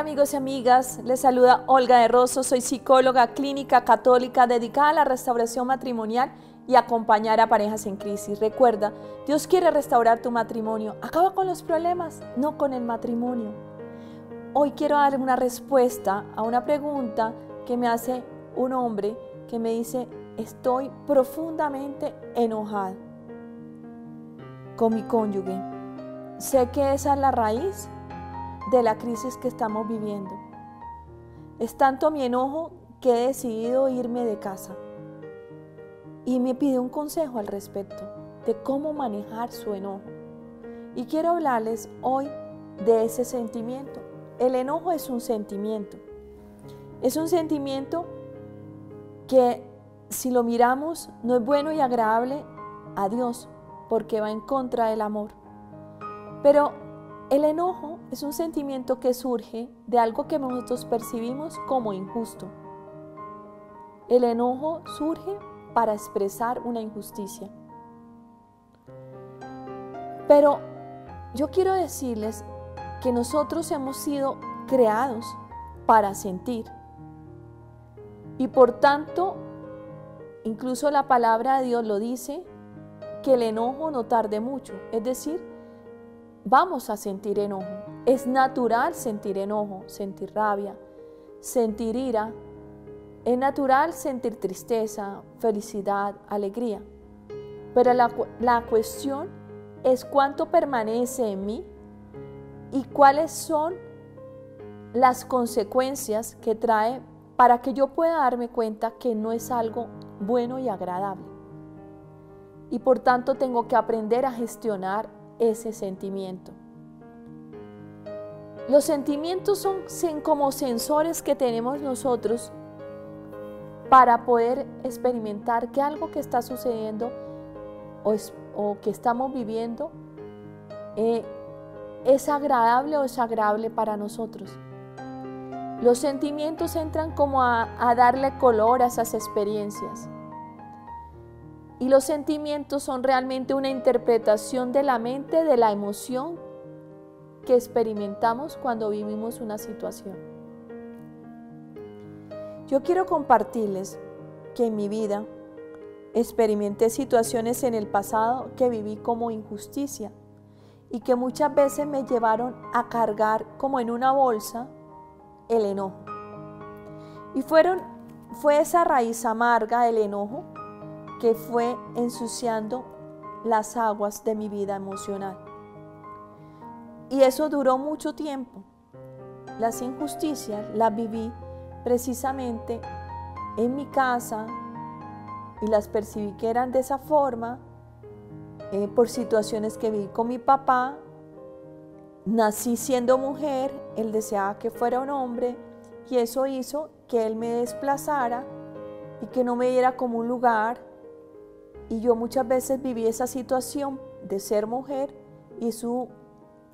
amigos y amigas, les saluda Olga de Rosso, soy psicóloga clínica católica dedicada a la restauración matrimonial y acompañar a parejas en crisis. Recuerda, Dios quiere restaurar tu matrimonio, acaba con los problemas, no con el matrimonio. Hoy quiero dar una respuesta a una pregunta que me hace un hombre que me dice: estoy profundamente enojado con mi cónyuge. Sé que esa es la raíz de la crisis que estamos viviendo. Es tanto mi enojo que he decidido irme de casa. Y me pide un consejo al respecto de cómo manejar su enojo. Y quiero hablarles hoy de ese sentimiento. El enojo es un sentimiento. Es un sentimiento que, si lo miramos, no es bueno y agradable a Dios, porque va en contra del amor. Pero el enojo es un sentimiento que surge de algo que nosotros percibimos como injusto. El enojo surge para expresar una injusticia. Pero yo quiero decirles que nosotros hemos sido creados para sentir. Y por tanto, incluso la palabra de Dios lo dice, que el enojo no tarde mucho. Es decir, vamos a sentir enojo. Es natural sentir enojo, sentir rabia, sentir ira. Es natural sentir tristeza, felicidad, alegría. Pero la cuestión es cuánto permanece en mí y cuáles son las consecuencias que trae para que yo pueda darme cuenta que no es algo bueno y agradable. Y por tanto tengo que aprender a gestionar ese sentimiento. Los sentimientos son como sensores que tenemos nosotros para poder experimentar que algo que está sucediendo o que estamos viviendo es agradable o desagradable para nosotros. Los sentimientos entran como a darle color a esas experiencias. Y los sentimientos son realmente una interpretación de la mente de la emoción que experimentamos cuando vivimos una situación. Yo quiero compartirles que en mi vida experimenté situaciones en el pasado que viví como injusticia y que muchas veces me llevaron a cargar como en una bolsa el enojo. Y fue esa raíz amarga del enojo que fue ensuciando las aguas de mi vida emocional. Y eso duró mucho tiempo. Las injusticias las viví precisamente en mi casa y las percibí que eran de esa forma por situaciones que viví con mi papá. Nací siendo mujer, él deseaba que fuera un hombre y eso hizo que él me desplazara y que no me diera como un lugar. Y yo muchas veces viví esa situación de ser mujer y su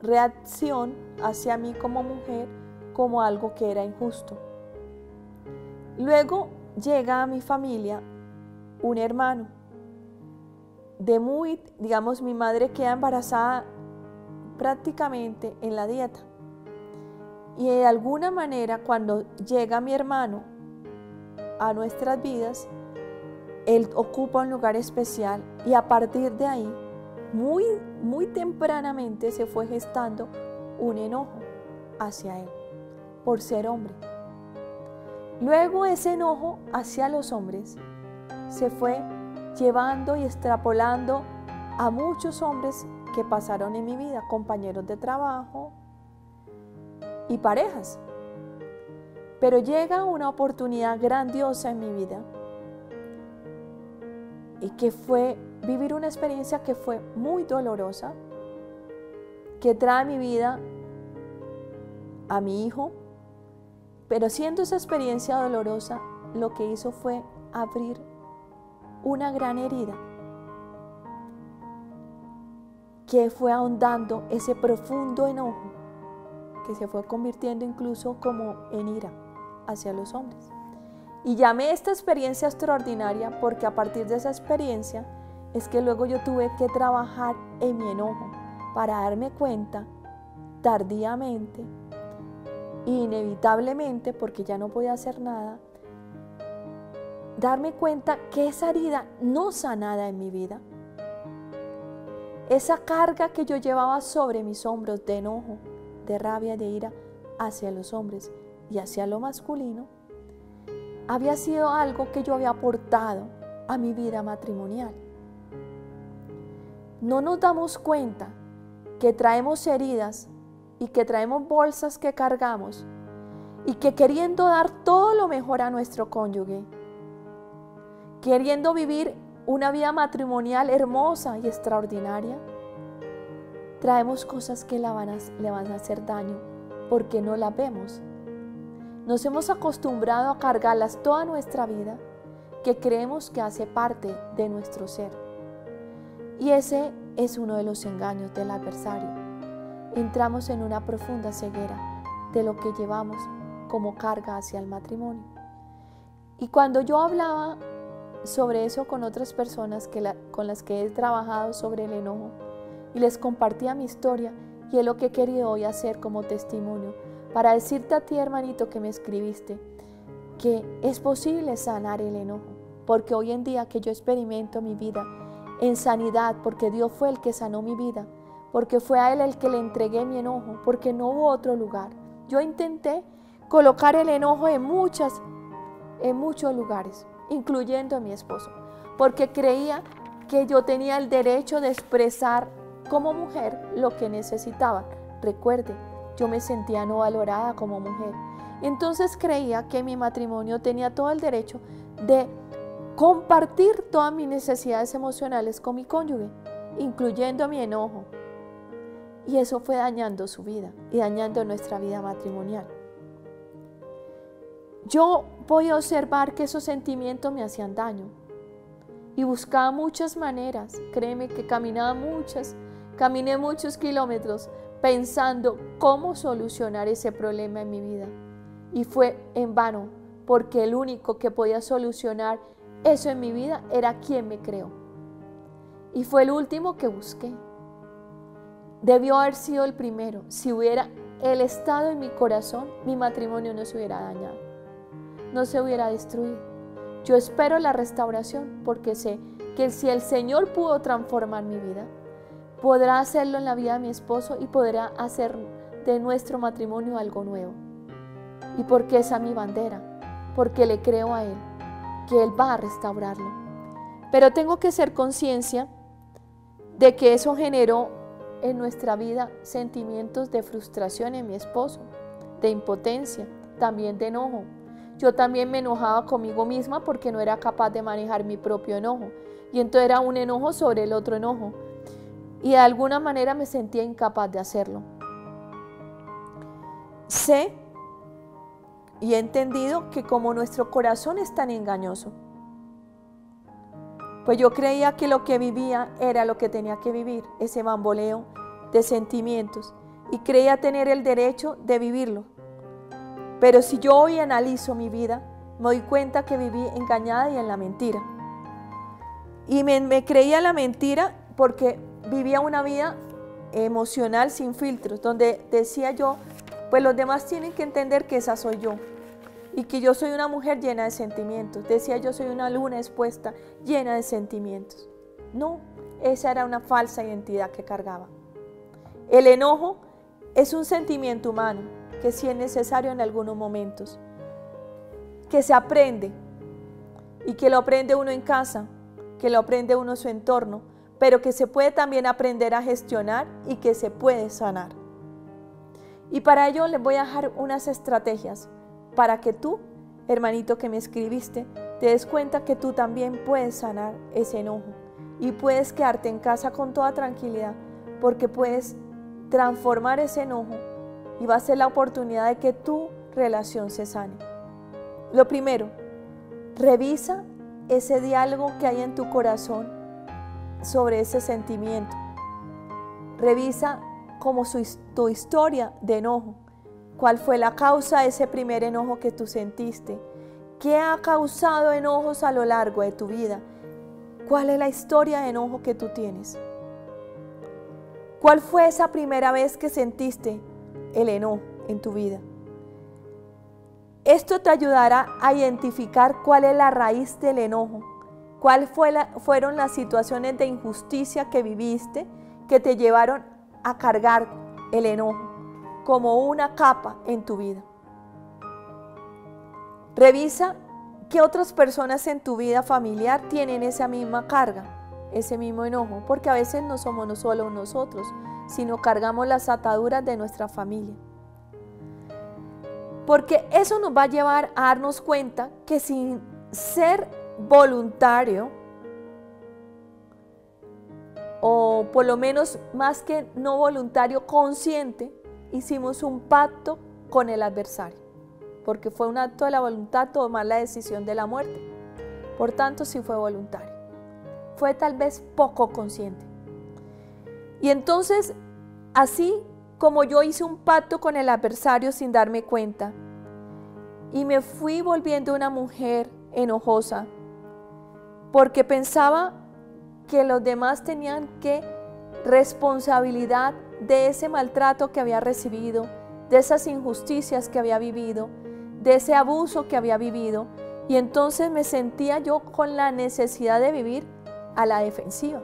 reacción hacia mí como mujer como algo que era injusto. Luego llega a mi familia un hermano. Mi madre queda embarazada prácticamente en la dieta. Y de alguna manera cuando llega mi hermano a nuestras vidas, él ocupa un lugar especial y a partir de ahí, muy tempranamente se fue gestando un enojo hacia él por ser hombre. Luego ese enojo hacia los hombres se fue llevando y extrapolando a muchos hombres que pasaron en mi vida, compañeros de trabajo y parejas. Pero llega una oportunidad grandiosa en mi vida y que fue vivir una experiencia que fue muy dolorosa, que trae a mi vida a mi hijo, pero siendo esa experiencia dolorosa, lo que hizo fue abrir una gran herida que fue ahondando ese profundo enojo que se fue convirtiendo incluso como en ira hacia los hombres. Y llamé esta experiencia extraordinaria porque a partir de esa experiencia es que luego yo tuve que trabajar en mi enojo para darme cuenta tardíamente Y inevitablemente, porque ya no podía hacer nada, darme cuenta que esa herida no sanada en mi vida, esa carga que yo llevaba sobre mis hombros de enojo, de rabia, de ira hacia los hombres y hacia lo masculino, había sido algo que yo había aportado a mi vida matrimonial. No nos damos cuenta que traemos heridas y que traemos bolsas que cargamos y que queriendo dar todo lo mejor a nuestro cónyuge, queriendo vivir una vida matrimonial hermosa y extraordinaria, traemos cosas que le van a hacer daño porque no las vemos. Nos hemos acostumbrado a cargarlas toda nuestra vida, que creemos que hace parte de nuestro ser. Y ese es uno de los engaños del adversario. Entramos en una profunda ceguera de lo que llevamos como carga hacia el matrimonio. Y cuando yo hablaba sobre eso con otras personas con las que he trabajado sobre el enojo y les compartía mi historia, y es lo que he querido hoy hacer como testimonio para decirte a ti, hermanito, que me escribiste, que es posible sanar el enojo, porque hoy en día que yo experimento mi vida en sanidad, porque Dios fue el que sanó mi vida, porque fue a Él el que le entregué mi enojo, porque no hubo otro lugar. Yo intenté colocar el enojo en muchos lugares, incluyendo a mi esposo, porque creía que yo tenía el derecho de expresar como mujer lo que necesitaba. Recuerde, yo me sentía no valorada como mujer. Entonces creía que mi matrimonio tenía todo el derecho de compartir todas mis necesidades emocionales con mi cónyuge, incluyendo mi enojo. Y eso fue dañando su vida y dañando nuestra vida matrimonial. Yo podía observar que esos sentimientos me hacían daño y buscaba muchas maneras. Créeme que caminé muchos kilómetros pensando cómo solucionar ese problema en mi vida. Y fue en vano, porque el único que podía solucionar eso en mi vida era quien me creó. Y fue el último que busqué. Debió haber sido el primero. Si hubiera él estado en mi corazón, mi matrimonio no se hubiera dañado, no se hubiera destruido. Yo espero la restauración porque sé que si el Señor pudo transformar mi vida, podrá hacerlo en la vida de mi esposo y podrá hacer de nuestro matrimonio algo nuevo. Y porque esa es mi bandera, porque le creo a Él, que Él va a restaurarlo. Pero tengo que ser conciencia de que eso generó en nuestra vida sentimientos de frustración en mi esposo, de impotencia, también de enojo. Yo también me enojaba conmigo misma porque no era capaz de manejar mi propio enojo. Y entonces era un enojo sobre el otro enojo. Y de alguna manera me sentía incapaz de hacerlo. Sé y he entendido que como nuestro corazón es tan engañoso, pues yo creía que lo que vivía era lo que tenía que vivir, ese bamboleo de sentimientos, y creía tener el derecho de vivirlo. Pero si yo hoy analizo mi vida, me doy cuenta que viví engañada y en la mentira. Y me creía la mentira porque vivía una vida emocional sin filtros, donde decía yo, pues los demás tienen que entender que esa soy yo y que yo soy una mujer llena de sentimientos. Decía yo soy una luna expuesta llena de sentimientos. No, esa era una falsa identidad que cargaba. El enojo es un sentimiento humano que sí es necesario en algunos momentos, que se aprende y que lo aprende uno en casa, que lo aprende uno en su entorno, pero que se puede también aprender a gestionar y que se puede sanar. Y para ello les voy a dejar unas estrategias para que tú, hermanito que me escribiste, te des cuenta que tú también puedes sanar ese enojo y puedes quedarte en casa con toda tranquilidad porque puedes transformar ese enojo y va a ser la oportunidad de que tu relación se sane. Lo primero, revisa ese diálogo que hay en tu corazón sobre ese sentimiento. Revisa como tu historia de enojo. ¿Cuál fue la causa de ese primer enojo que tú sentiste? ¿Qué ha causado enojos a lo largo de tu vida? ¿Cuál es la historia de enojo que tú tienes? ¿Cuál fue esa primera vez que sentiste el enojo en tu vida? Esto te ayudará a identificar cuál es la raíz del enojo, cuáles fueron las situaciones de injusticia que viviste que te llevaron a cargar el enojo como una capa en tu vida. Revisa qué otras personas en tu vida familiar tienen esa misma carga, ese mismo enojo, porque a veces no somos no solo nosotros, sino cargamos las ataduras de nuestra familia. Porque eso nos va a llevar a darnos cuenta que sin ser voluntario, o por lo menos más que no voluntario, consciente, hicimos un pacto con el adversario, porque fue un acto de la voluntad tomar la decisión de la muerte. Por tanto, sí fue voluntario. Fue tal vez poco consciente. Y entonces, así como yo hice un pacto con el adversario sin darme cuenta, y me fui volviendo una mujer enojosa, porque pensaba que los demás tenían que responsabilidad de ese maltrato que había recibido, de esas injusticias que había vivido, de ese abuso que había vivido, y entonces me sentía yo con la necesidad de vivir a la defensiva.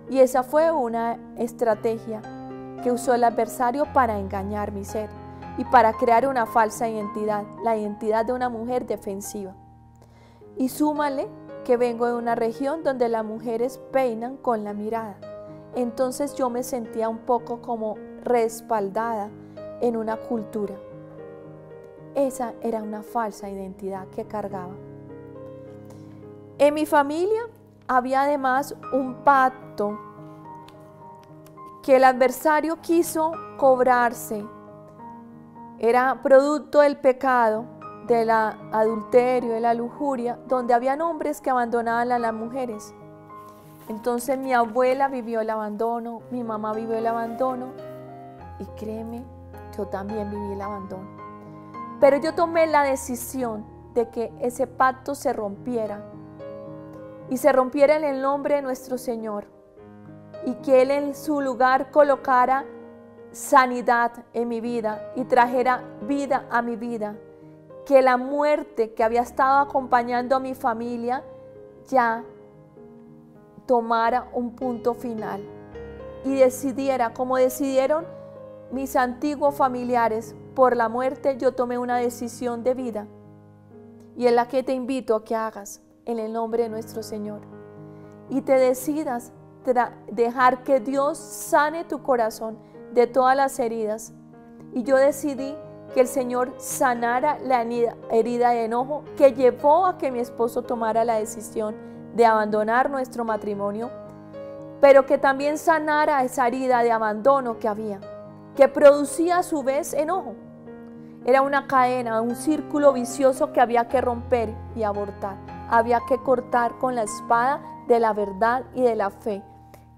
Y esa fue una estrategia que usó el adversario para engañar mi ser y para crear una falsa identidad, la identidad de una mujer defensiva. Y súmale que vengo de una región donde las mujeres peinan con la mirada. Entonces yo me sentía un poco como respaldada en una cultura. Esa era una falsa identidad que cargaba. En mi familia había además un pacto que el adversario quiso cobrarse. Era producto del pecado, del adulterio, de la lujuria, donde habían hombres que abandonaban a las mujeres. Entonces mi abuela vivió el abandono, mi mamá vivió el abandono, y créeme, yo también viví el abandono. Pero yo tomé la decisión de que ese pacto se rompiera, y se rompiera en el nombre de nuestro Señor, y que Él en su lugar colocara sanidad en mi vida y trajera vida a mi vida, que la muerte que había estado acompañando a mi familia ya tomara un punto final y decidiera, como decidieron mis antiguos familiares por la muerte, yo tomé una decisión de vida, y es la que te invito a que hagas en el nombre de nuestro Señor, y te decidas dejar que Dios sane tu corazón de todas las heridas. Y yo decidí que el Señor sanara la herida de enojo que llevó a que mi esposo tomara la decisión de abandonar nuestro matrimonio, pero que también sanara esa herida de abandono que había, que producía a su vez enojo. Era una cadena, un círculo vicioso que había que romper y abortar. Había que cortar con la espada de la verdad y de la fe,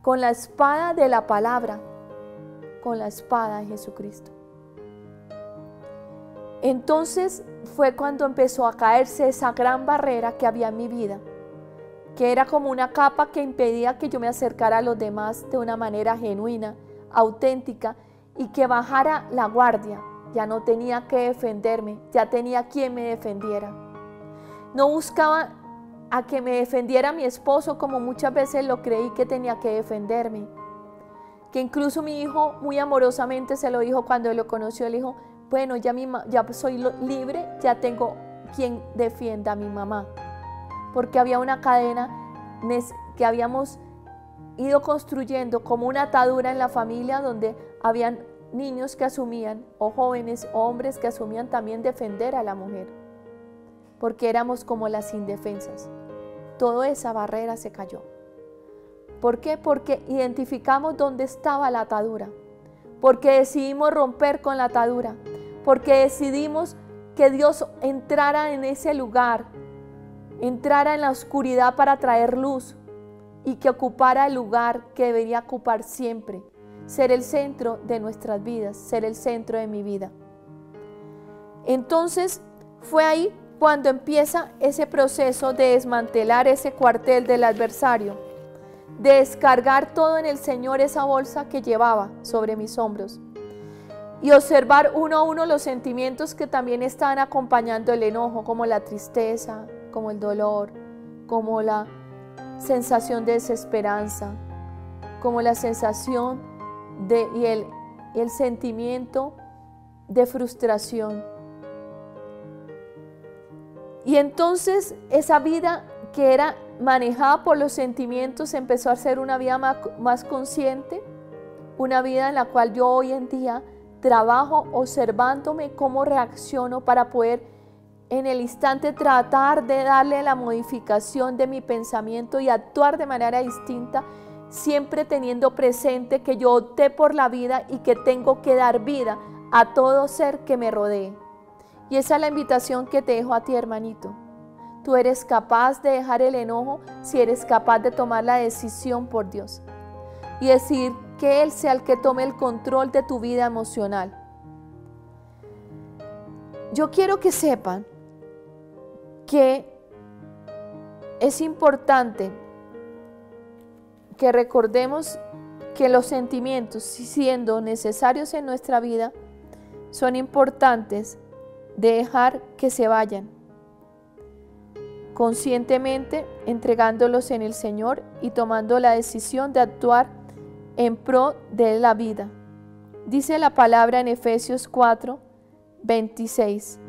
con la espada de la palabra, con la espada de Jesucristo. Entonces fue cuando empezó a caerse esa gran barrera que había en mi vida, que era como una capa que impedía que yo me acercara a los demás de una manera genuina, auténtica, y que bajara la guardia. Ya no tenía que defenderme, ya tenía quien me defendiera. No buscaba a que me defendiera mi esposo, como muchas veces lo creí que tenía que defenderme. Que incluso mi hijo muy amorosamente se lo dijo cuando lo conoció. Le dijo: bueno, ya soy libre, ya tengo quien defienda a mi mamá. Porque había una cadena que habíamos ido construyendo como una atadura en la familia, donde habían niños que asumían, o jóvenes, o hombres que asumían también defender a la mujer, porque éramos como las indefensas. Toda esa barrera se cayó. ¿Por qué? Porque identificamos dónde estaba la atadura, porque decidimos romper con la atadura, porque decidimos que Dios entrara en ese lugar, entrara en la oscuridad para traer luz, y que ocupara el lugar que debería ocupar siempre, ser el centro de nuestras vidas, ser el centro de mi vida. Entonces fue ahí cuando empieza ese proceso de desmantelar ese cuartel del adversario, de descargar todo en el Señor, esa bolsa que llevaba sobre mis hombros. y observar uno a uno los sentimientos que también están acompañando el enojo, como la tristeza, como el dolor, como la sensación de desesperanza, como la sensación y el sentimiento de frustración. Y entonces esa vida que era manejada por los sentimientos empezó a ser una vida más consciente, una vida en la cual yo hoy en día trabajo observándome cómo reacciono para poder en el instante tratar de darle la modificación de mi pensamiento y actuar de manera distinta, siempre teniendo presente que yo opté por la vida y que tengo que dar vida a todo ser que me rodee. Y esa es la invitación que te dejo a ti, hermanito. Tú eres capaz de dejar el enojo si eres capaz de tomar la decisión por Dios y decir que Él sea el que tome el control de tu vida emocional. Yo quiero que sepan que es importante que recordemos que los sentimientos, siendo necesarios en nuestra vida, son importantes de dejar que se vayan, conscientemente entregándolos en el Señor y tomando la decisión de actuar en pro de la vida. Dice la palabra en Efesios 4, 26,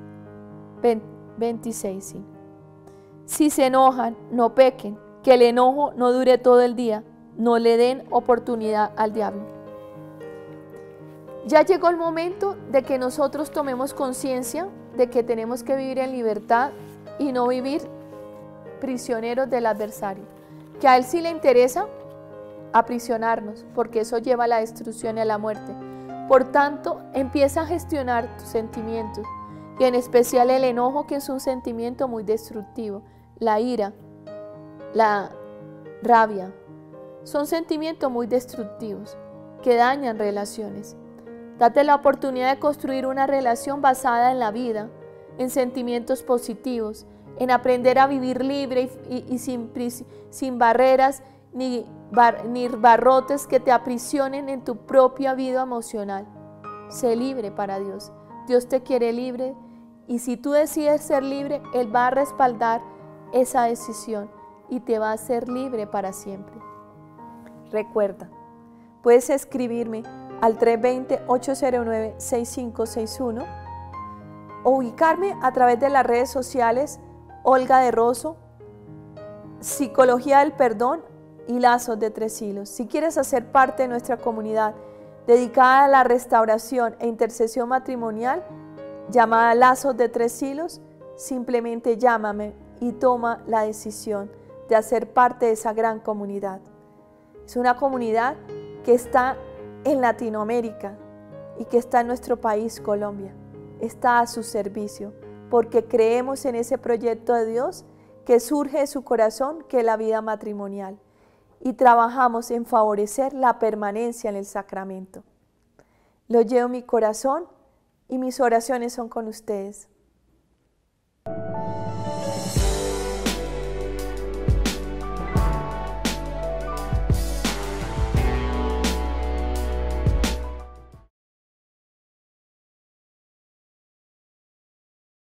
sí. Si se enojan, no pequen, que el enojo no dure todo el día, no le den oportunidad al diablo. Ya llegó el momento de que nosotros tomemos conciencia de que tenemos que vivir en libertad y no vivir prisioneros del adversario, que a él sí le interesa aprisionarnos, porque eso lleva a la destrucción y a la muerte. Por tanto, empieza a gestionar tus sentimientos, y en especial el enojo, que es un sentimiento muy destructivo, la ira, la rabia, son sentimientos muy destructivos que dañan relaciones. Date la oportunidad de construir una relación basada en la vida, en sentimientos positivos, en aprender a vivir libre y sin barreras ni barrotes que te aprisionen en tu propia vida emocional. Sé libre para Dios. Dios te quiere libre, y si tú decides ser libre, Él va a respaldar esa decisión y te va a hacer libre para siempre. Recuerda, puedes escribirme al 320-809-6561 o ubicarme a través de las redes sociales Olga de Rosso, Psicología del Perdón y Lazos de Tres Hilos. Si quieres hacer parte de nuestra comunidad dedicada a la restauración e intercesión matrimonial, llamada Lazos de Tres Hilos, simplemente llámame y toma la decisión de hacer parte de esa gran comunidad. Es una comunidad que está en Latinoamérica y que está en nuestro país, Colombia. Está a su servicio, porque creemos en ese proyecto de Dios que surge de su corazón, que es la vida matrimonial, y trabajamos en favorecer la permanencia en el sacramento. Lo llevo en mi corazón y mis oraciones son con ustedes.